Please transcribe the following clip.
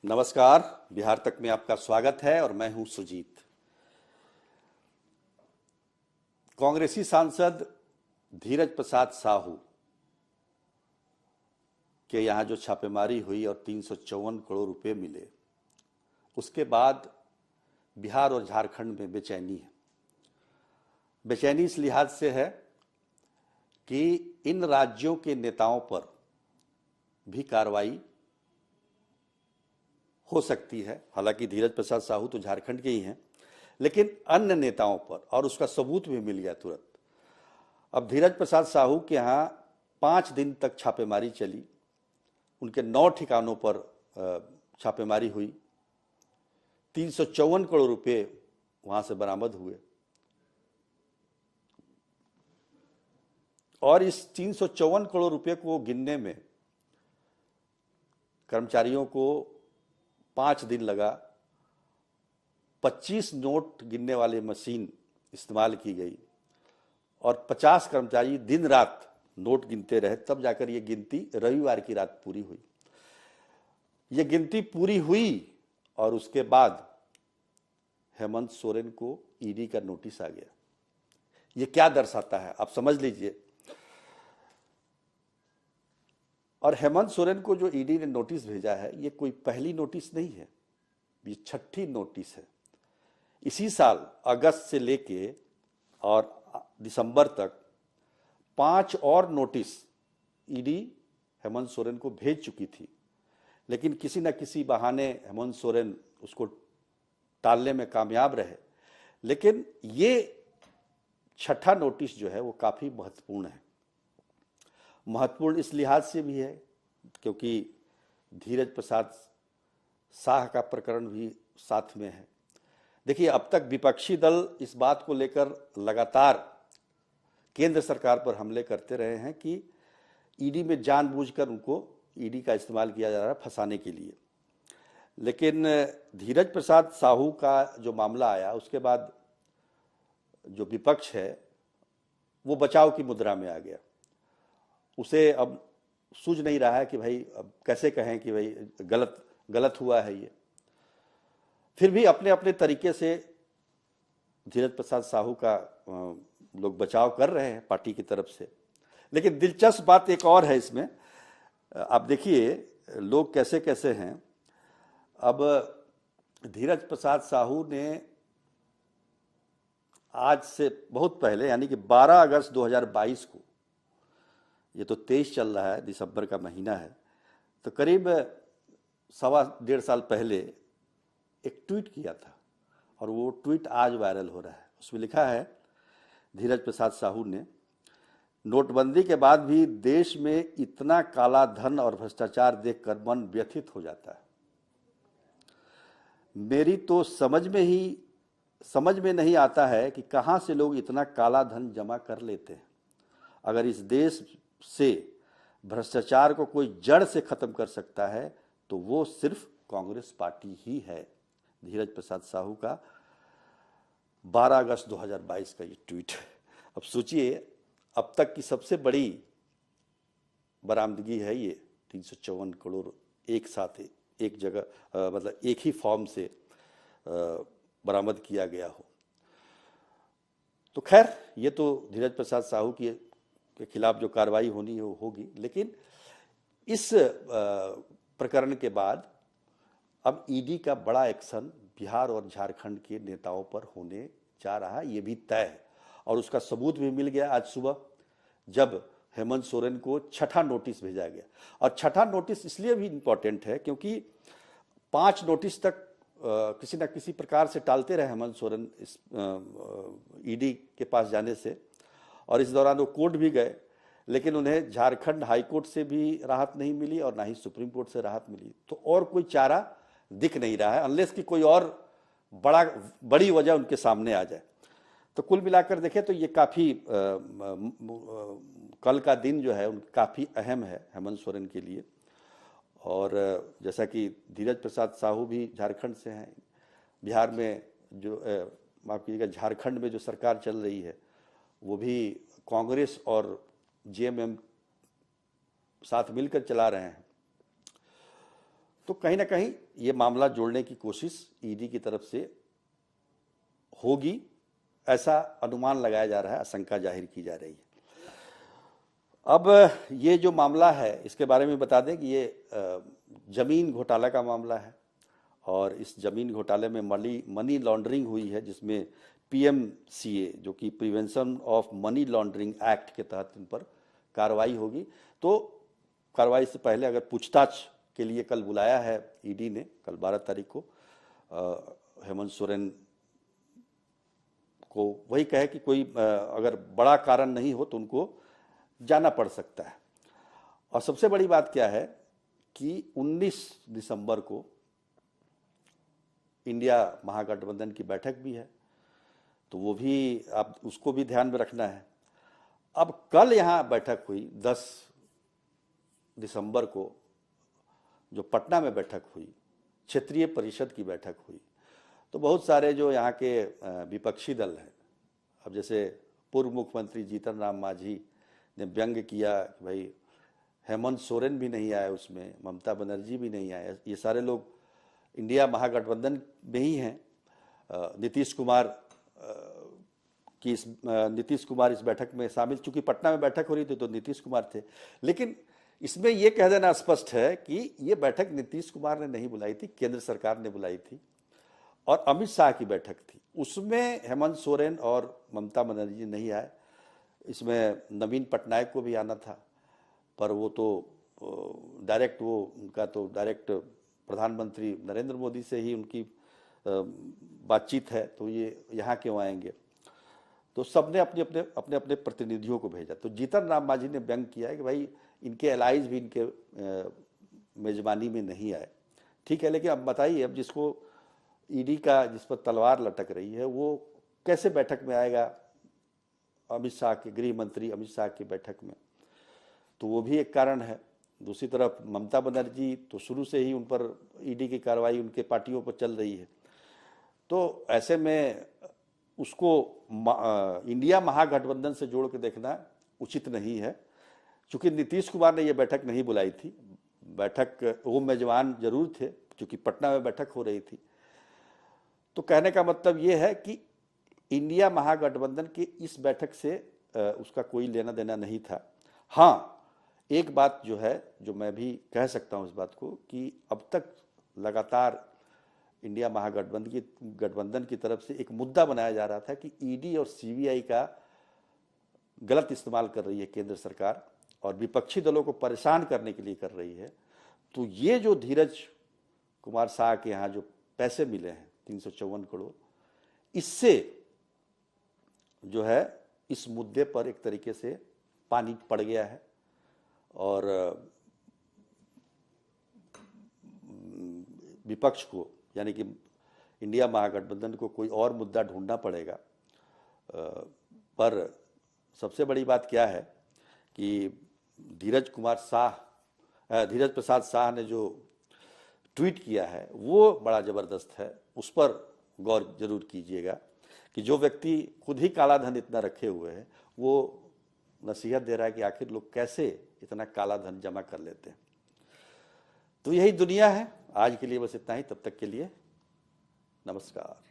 नमस्कार। बिहार तक में आपका स्वागत है और मैं हूं सुजीत। कांग्रेसी सांसद धीरज प्रसाद साहू के यहां जो छापेमारी हुई और 354 करोड़ रुपए मिले, उसके बाद बिहार और झारखंड में बेचैनी है। बेचैनी इस लिहाज से है कि इन राज्यों के नेताओं पर भी कार्रवाई हो सकती है। हालांकि धीरज प्रसाद साहू तो झारखंड के ही हैं, लेकिन अन्य नेताओं पर, और उसका सबूत भी मिल गया तुरंत। अब धीरज प्रसाद साहू के यहाँ 5 दिन तक छापेमारी चली, उनके 9 ठिकानों पर छापेमारी हुई, 354 करोड़ रुपए वहां से बरामद हुए। और इस 354 करोड़ रुपए को गिनने में कर्मचारियों को 5 दिन लगा। 25 नोट गिनने वाले मशीन इस्तेमाल की गई और 50 कर्मचारी दिन रात नोट गिनते रहे, तब जाकर ये गिनती रविवार की रात पूरी हुई। ये गिनती पूरी हुई और उसके बाद हेमंत सोरेन को ईडी का नोटिस आ गया। ये क्या दर्शाता है आप समझ लीजिए। और हेमंत सोरेन को जो ईडी ने नोटिस भेजा है, ये कोई पहली नोटिस नहीं है, ये 6ठी नोटिस है। इसी साल अगस्त से लेके और दिसंबर तक 5 और नोटिस ईडी हेमंत सोरेन को भेज चुकी थी, लेकिन किसी न किसी बहाने हेमंत सोरेन उसको टालने में कामयाब रहे। लेकिन ये 6ठा नोटिस जो है वो काफी महत्वपूर्ण है। महत्वपूर्ण इस लिहाज से भी है क्योंकि धीरज प्रसाद शाह का प्रकरण भी साथ में है। देखिए, अब तक विपक्षी दल इस बात को लेकर लगातार केंद्र सरकार पर हमले करते रहे हैं कि ईडी में जानबूझकर उनको ईडी का इस्तेमाल किया जा रहा है फंसाने के लिए। लेकिन धीरज प्रसाद साहू का जो मामला आया, उसके बाद जो विपक्ष है वो बचाव की मुद्रा में आ गया। उसे अब सूझ नहीं रहा है कि भाई अब कैसे कहें कि भाई गलत हुआ है ये। फिर भी अपने अपने तरीके से धीरज प्रसाद साहू का लोग बचाव कर रहे हैं पार्टी की तरफ से। लेकिन दिलचस्प बात एक और है इसमें। आप देखिए लोग कैसे कैसे हैं। अब धीरज प्रसाद साहू ने आज से बहुत पहले, यानी कि 12 अगस्त 2022 को, ये तो 23 चल रहा है, दिसंबर का महीना है, तो करीब 1.25 साल पहले एक ट्वीट किया था और वो ट्वीट आज वायरल हो रहा है। उसमें लिखा है धीरज प्रसाद साहू ने, नोटबंदी के बाद भी देश में इतना काला धन और भ्रष्टाचार देखकर मन व्यथित हो जाता है। मेरी तो समझ में नहीं आता है कि कहां से लोग इतना काला धन जमा कर लेते हैं। अगर इस देश से भ्रष्टाचार को कोई जड़ से खत्म कर सकता है तो वो सिर्फ कांग्रेस पार्टी ही है। धीरज प्रसाद साहू का 12 अगस्त 2022 का ये ट्वीट। अब सोचिए, अब तक की सबसे बड़ी बरामदगी है ये। 354 करोड़ एक साथ एक जगह, मतलब एक ही फॉर्म से बरामद किया गया हो। तो खैर, ये तो धीरज प्रसाद साहू के खिलाफ जो कार्रवाई होनी है वो होगी। लेकिन इस प्रकरण के बाद अब ईडी का बड़ा एक्शन बिहार और झारखंड के नेताओं पर होने जा रहा है, ये भी तय है। और उसका सबूत भी मिल गया आज सुबह, जब हेमंत सोरेन को 6ठा नोटिस भेजा गया। और 6ठा नोटिस इसलिए भी इंपॉर्टेंट है क्योंकि 5 नोटिस तक किसी न किसी प्रकार से टालते रहे हेमंत सोरेन इस ईडी के पास जाने से, और इस दौरान वो कोर्ट भी गए, लेकिन उन्हें झारखंड हाईकोर्ट से भी राहत नहीं मिली और ना ही सुप्रीम कोर्ट से राहत मिली। तो और कोई चारा दिख नहीं रहा है, अनलेस कि कोई और बड़ी वजह उनके सामने आ जाए। तो कुल मिलाकर देखें तो ये काफ़ी कल का दिन जो है काफ़ी अहम है हेमंत सोरेन के लिए। और जैसा कि धीरज प्रसाद साहू भी झारखंड से हैं, बिहार में जो माफ कीजिएगा, झारखंड में जो सरकार चल रही है वो भी कांग्रेस और जेएमएम साथ मिलकर चला रहे हैं। तो कहीं ना कहीं ये मामला जोड़ने की कोशिश ईडी की तरफ से होगी, ऐसा अनुमान लगाया जा रहा है, आशंका जाहिर की जा रही है। अब ये जो मामला है इसके बारे में बता दें कि ये जमीन घोटाला का मामला है और इस जमीन घोटाले में मनी लॉन्ड्रिंग हुई है, जिसमें पीएमसीए जो कि prevention of money laundering act के तहत इन पर कार्रवाई होगी। तो कार्रवाई से पहले अगर पूछताछ के लिए कल बुलाया है ईडी ने, कल 12 तारीख को हेमंत सोरेन को वही कहे कि कोई अगर बड़ा कारण नहीं हो तो उनको जाना पड़ सकता है। और सबसे बड़ी बात क्या है कि 19 दिसंबर को इंडिया महागठबंधन की बैठक भी है, तो वो भी आप उसको भी ध्यान में रखना है। अब कल यहाँ बैठक हुई 10 दिसंबर को, जो पटना में बैठक हुई, क्षेत्रीय परिषद की बैठक हुई, तो बहुत सारे जो यहाँ के विपक्षी दल हैं, अब जैसे पूर्व मुख्यमंत्री जीतन राम मांझी ने व्यंग किया कि भाई हेमंत सोरेन भी नहीं आए उसमें, ममता बनर्जी भी नहीं आए, ये सारे लोग इंडिया महागठबंधन में ही हैं। नीतीश कुमार इस बैठक में शामिल, चूंकि पटना में बैठक हो रही थी तो नीतीश कुमार थे। लेकिन इसमें यह कह देना स्पष्ट है कि ये बैठक नीतीश कुमार ने नहीं बुलाई थी, केंद्र सरकार ने बुलाई थी और अमित शाह की बैठक थी। उसमें हेमंत सोरेन और ममता बनर्जी नहीं आए। इसमें नवीन पटनायक को भी आना था, पर वो तो डायरेक्ट उनका तो डायरेक्ट प्रधानमंत्री नरेंद्र मोदी से ही उनकी बातचीत है, तो ये यहाँ क्यों आएंगे। तो सबने अपने अपने प्रतिनिधियों को भेजा। तो जीतन राम मांझी ने व्यंग किया है कि भाई इनके एलाइज भी इनके मेजबानी में नहीं आए। ठीक है, लेकिन अब बताइए, अब जिसको ईडी का जिस पर तलवार लटक रही है वो कैसे बैठक में आएगा, अमित शाह के गृह मंत्री अमित शाह की बैठक में। तो वो भी एक कारण है। दूसरी तरफ ममता बनर्जी तो शुरू से ही उन पर ईडी की कार्रवाई उनके पार्टियों पर चल रही है। तो ऐसे में उसको इंडिया महागठबंधन से जोड़ के देखना उचित नहीं है। चूंकि नीतीश कुमार ने यह बैठक नहीं बुलाई थी, बैठक वो मेजबान जरूर थे, चूंकि पटना में बैठक हो रही थी। तो कहने का मतलब ये है कि इंडिया महागठबंधन की इस बैठक से उसका कोई लेना देना नहीं था। हाँ, एक बात जो है, जो मैं भी कह सकता हूं इस बात को, कि अब तक लगातार इंडिया महागठबंधन की तरफ से एक मुद्दा बनाया जा रहा था कि ईडी और सीबीआई का गलत इस्तेमाल कर रही है केंद्र सरकार और विपक्षी दलों को परेशान करने के लिए कर रही है। तो ये जो धीरज कुमार शाह के यहाँ जो पैसे मिले हैं 354 करोड़, इससे जो है इस मुद्दे पर एक तरीके से पानी पड़ गया है और विपक्ष को, यानी कि इंडिया महागठबंधन को कोई और मुद्दा ढूंढना पड़ेगा। पर सबसे बड़ी बात क्या है कि धीरज प्रसाद शाह ने जो ट्वीट किया है वो बड़ा ज़बरदस्त है। उस पर गौर जरूर कीजिएगा कि जो व्यक्ति खुद ही काला धन इतना रखे हुए हैं, वो नसीहत दे रहा है कि आखिर लोग कैसे इतना काला धन जमा कर लेते हैं। तो यही दुनिया है। आज के लिए बस इतना ही। तब तक के लिए नमस्कार।